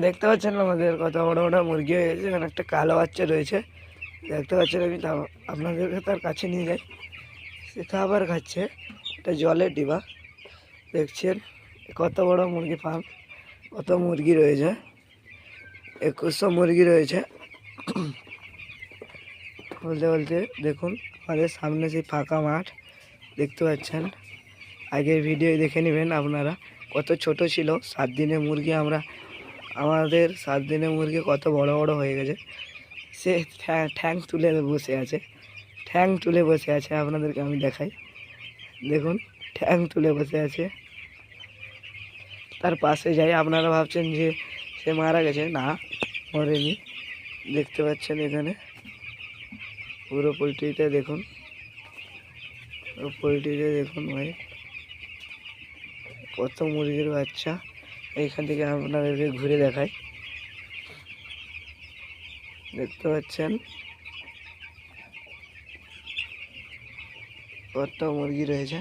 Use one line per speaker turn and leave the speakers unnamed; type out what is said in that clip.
দেখতে পাচ্ছেন আমাদের কত বড় বড় মুরগি হয়েছে। এখানে একটা কালো বাচ্চা রয়েছে দেখতে পাচ্ছেন। আমি আপনাদেরকে তার কাছে নিয়ে যাই। সে খাবার খাচ্ছে। এটা জলের ডিবা। দেখছেন কত বড় মুরগি ফার্ম, কত মুরগি রয়েছে। 2100 মুরগি রয়েছে। বলতে বলতে দেখুন আমাদের সামনে সেই ফাঁকা মাঠ দেখতে পাচ্ছেন। আগের ভিডিও দেখে নেবেন আপনারা কত ছোট ছিল। 7 দিনের মুরগি আমাদের 7 দিনের মুরগি কত বড় বড় হয়ে গেছে। সে ঠ্যাং তুলে বসে আছে, ঠ্যাং তুলে বসে আছে। আপনাদেরকে আমি দেখাই, দেখুন ঠ্যাং তুলে বসে আছে। তার পাশে যাই। আপনারা ভাবছেন যে সে মারা গেছে, না মরেনি। দেখতে পাচ্ছেন এখানে পুরো পোলট্রিতে দেখুন, পোলট্রিতে দেখুন ভাই কত মুরগির বাচ্চা। এইখান থেকে আপনাদেরকে ঘুরে দেখাই। দেখতে পাচ্ছেন কত মুরগি রয়েছে।